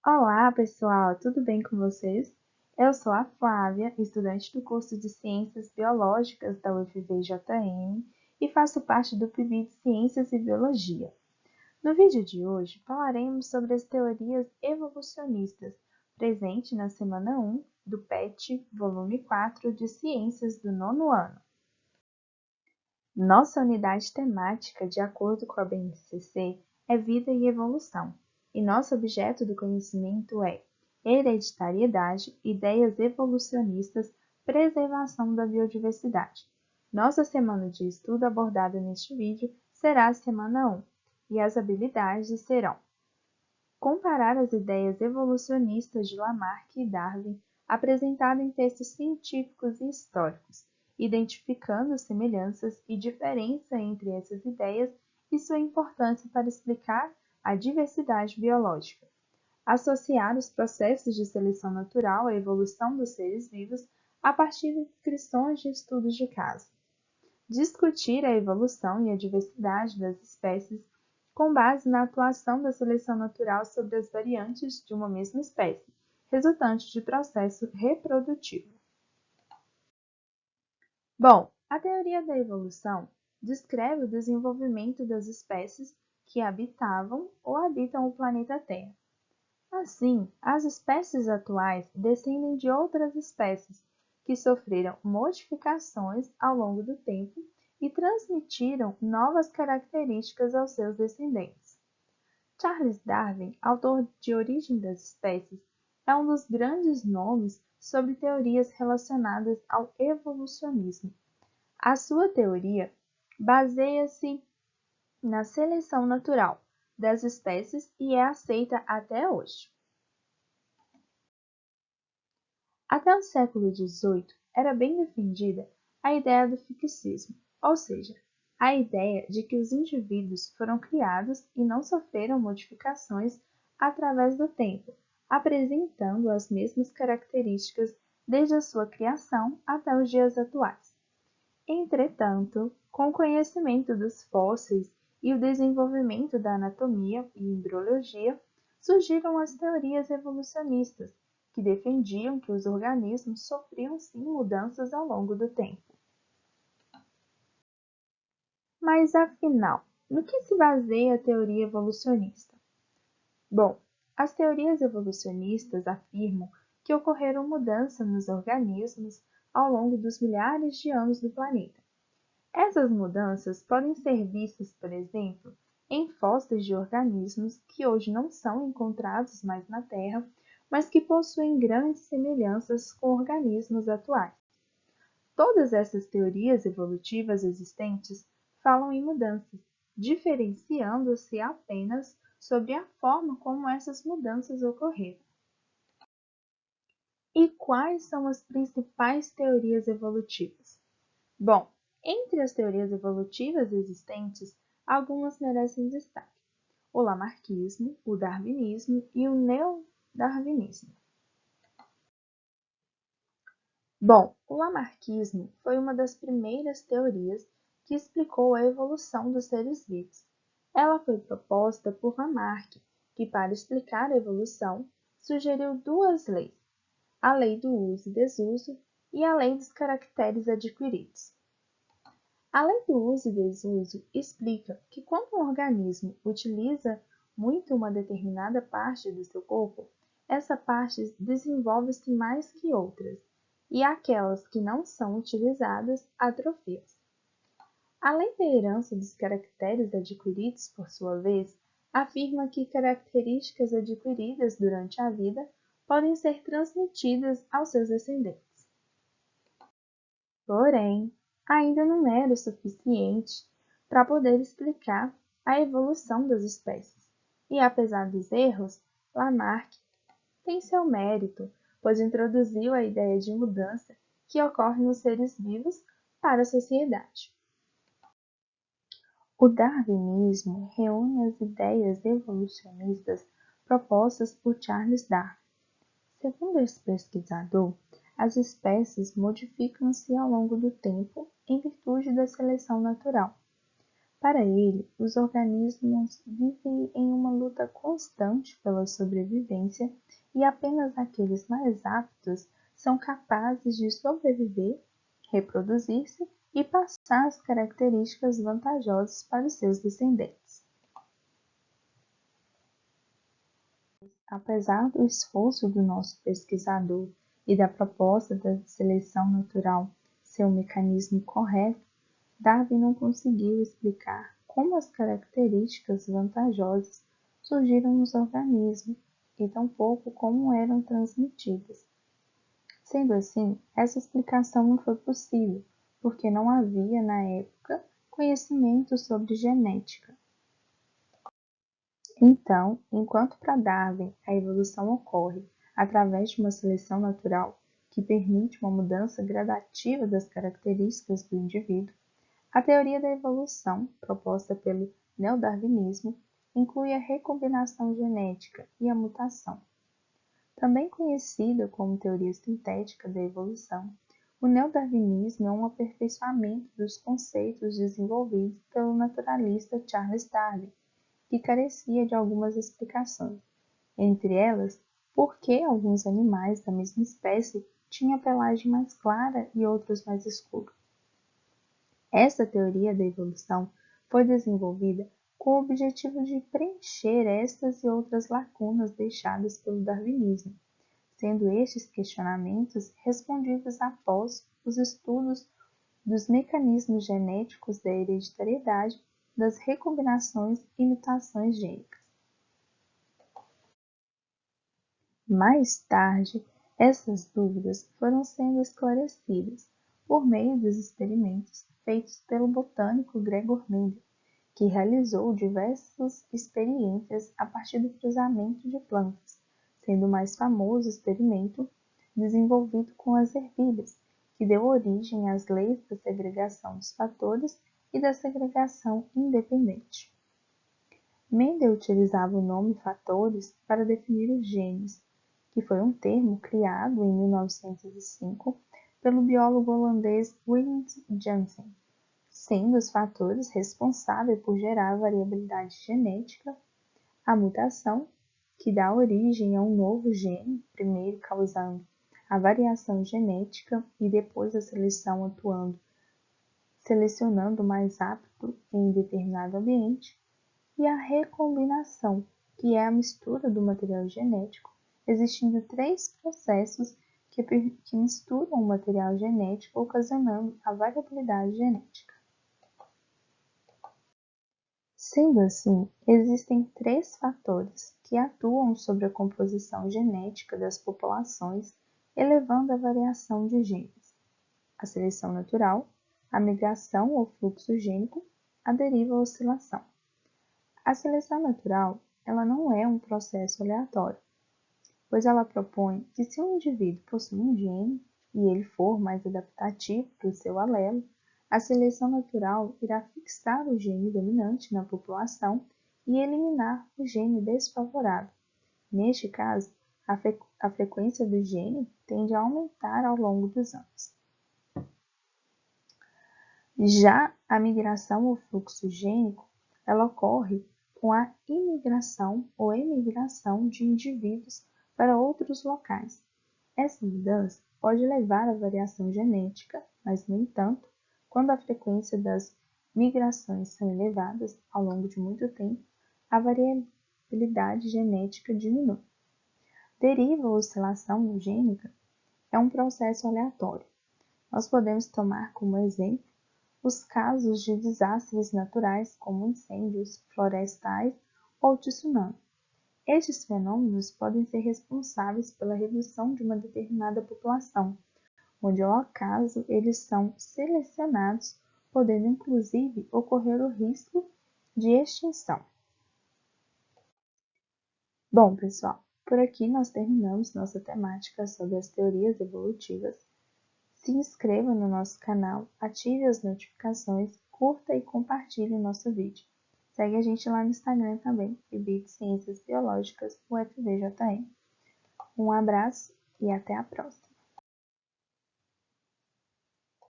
Olá, pessoal, tudo bem com vocês? Eu sou a Flávia, estudante do curso de Ciências Biológicas da UFVJM e faço parte do PIB de Ciências e Biologia. No vídeo de hoje, falaremos sobre as teorias evolucionistas, presente na semana 1 do PET, volume 4 de Ciências do nono ano. Nossa unidade temática, de acordo com a BNCC, é Vida e Evolução, e nosso objeto do conhecimento é hereditariedade, ideias evolucionistas, preservação da biodiversidade. Nossa semana de estudo abordada neste vídeo será a semana 1, e as habilidades serão comparar as ideias evolucionistas de Lamarck e Darwin apresentadas em textos científicos e históricos, identificando semelhanças e diferença entre essas ideias e sua importância para explicar a diversidade biológica. Associar os processos de seleção natural à evolução dos seres vivos a partir de descrições de estudos de caso. Discutir a evolução e a diversidade das espécies com base na atuação da seleção natural sobre as variantes de uma mesma espécie, resultante de processo reprodutivo. Bom, a teoria da evolução descreve o desenvolvimento das espécies que habitavam ou habitam o planeta Terra. Assim, as espécies atuais descendem de outras espécies que sofreram modificações ao longo do tempo e transmitiram novas características aos seus descendentes. Charles Darwin, autor de Origem das Espécies, é um dos grandes nomes sobre teorias relacionadas ao evolucionismo. A sua teoria baseia-se na seleção natural das espécies e é aceita até hoje. Até o século XVIII, era bem defendida a ideia do fixismo, ou seja, a ideia de que os indivíduos foram criados e não sofreram modificações através do tempo, apresentando as mesmas características desde a sua criação até os dias atuais. Entretanto, com o conhecimento dos fósseis e o desenvolvimento da anatomia e embriologia, surgiram as teorias evolucionistas, que defendiam que os organismos sofriam sim mudanças ao longo do tempo. Mas afinal, no que se baseia a teoria evolucionista? Bom, as teorias evolucionistas afirmam que ocorreram mudanças nos organismos ao longo dos milhares de anos do planeta. Essas mudanças podem ser vistas, por exemplo, em fósseis de organismos que hoje não são encontrados mais na Terra, mas que possuem grandes semelhanças com organismos atuais. Todas essas teorias evolutivas existentes falam em mudanças, diferenciando-se apenas sobre a forma como essas mudanças ocorreram. E quais são as principais teorias evolutivas? Bom, entre as teorias evolutivas existentes, algumas merecem destaque: o lamarquismo, o darwinismo e o neodarwinismo. Bom, o lamarquismo foi uma das primeiras teorias que explicou a evolução dos seres vivos. Ela foi proposta por Lamarck, que, para explicar a evolução, sugeriu duas leis: a lei do uso e desuso e a lei dos caracteres adquiridos. A lei do uso e desuso explica que quando um organismo utiliza muito uma determinada parte do seu corpo, essa parte desenvolve-se mais que outras, e aquelas que não são utilizadas atrofiam-se. A lei da herança dos caracteres adquiridos, por sua vez, afirma que características adquiridas durante a vida podem ser transmitidas aos seus descendentes. Porém, ainda não era o suficiente para poder explicar a evolução das espécies. E apesar dos erros, Lamarck tem seu mérito, pois introduziu a ideia de mudança que ocorre nos seres vivos para a sociedade. O darwinismo reúne as ideias evolucionistas propostas por Charles Darwin. Segundo esse pesquisador, as espécies modificam-se ao longo do tempo em virtude da seleção natural. Para ele, os organismos vivem em uma luta constante pela sobrevivência e apenas aqueles mais aptos são capazes de sobreviver, reproduzir-se e passar as características vantajosas para os seus descendentes. Apesar do esforço do nosso pesquisador e da proposta da seleção natural ser um mecanismo correto, Darwin não conseguiu explicar como as características vantajosas surgiram nos organismos e tampouco como eram transmitidas. Sendo assim, essa explicação não foi possível, porque não havia, na época, conhecimento sobre genética. Então, enquanto para Darwin a evolução ocorre através de uma seleção natural que permite uma mudança gradativa das características do indivíduo, a teoria da evolução, proposta pelo neodarwinismo, inclui a recombinação genética e a mutação. Também conhecida como teoria sintética da evolução, o neodarwinismo é um aperfeiçoamento dos conceitos desenvolvidos pelo naturalista Charles Darwin, que carecia de algumas explicações, entre elas, por que alguns animais da mesma espécie tinham a pelagem mais clara e outros mais escura. Essa teoria da evolução foi desenvolvida com o objetivo de preencher estas e outras lacunas deixadas pelo darwinismo, sendo estes questionamentos respondidos após os estudos dos mecanismos genéticos da hereditariedade, das recombinações e mutações gênicas. Mais tarde, essas dúvidas foram sendo esclarecidas por meio dos experimentos feitos pelo botânico Gregor Mendel, que realizou diversas experiências a partir do cruzamento de plantas, sendo o mais famoso experimento desenvolvido com as ervilhas, que deu origem às leis da segregação dos fatores e da segregação independente. Mendel utilizava o nome fatores para definir os genes, que foi um termo criado em 1905 pelo biólogo holandês Willem Jansen, sendo os fatores responsáveis por gerar a variabilidade genética, a mutação, que dá origem a um novo gene, primeiro causando a variação genética e depois a seleção atuando, selecionando o mais apto em determinado ambiente, e a recombinação, que é a mistura do material genético, existindo 3 processos que misturam o material genético, ocasionando a variabilidade genética. Sendo assim, existem 3 fatores que atuam sobre a composição genética das populações, elevando a variação de genes: a seleção natural, a migração ou fluxo gênico, a deriva ou oscilação. A seleção natural, ela não é um processo aleatório, pois ela propõe que se um indivíduo possui um gene e ele for mais adaptativo para o seu alelo, a seleção natural irá fixar o gene dominante na população e eliminar o gene desfavorável. Neste caso, a frequência do gene tende a aumentar ao longo dos anos. Já a migração ou fluxo gênico, ela ocorre com a imigração ou emigração de indivíduos para outros locais. Essa mudança pode levar à variação genética, mas, no entanto, quando a frequência das migrações são elevadas ao longo de muito tempo, a variabilidade genética diminui. Deriva ou oscilação gênica é um processo aleatório. Nós podemos tomar como exemplo os casos de desastres naturais, como incêndios florestais ou tsunami. Estes fenômenos podem ser responsáveis pela redução de uma determinada população, onde ao acaso eles são selecionados, podendo inclusive ocorrer o risco de extinção. Bom, pessoal, por aqui nós terminamos nossa temática sobre as teorias evolutivas. Se inscreva no nosso canal, ative as notificações, curta e compartilhe o nosso vídeo. Segue a gente lá no Instagram também, FIBIT Ciências Biológicas, UFVJM. Um abraço e até a próxima!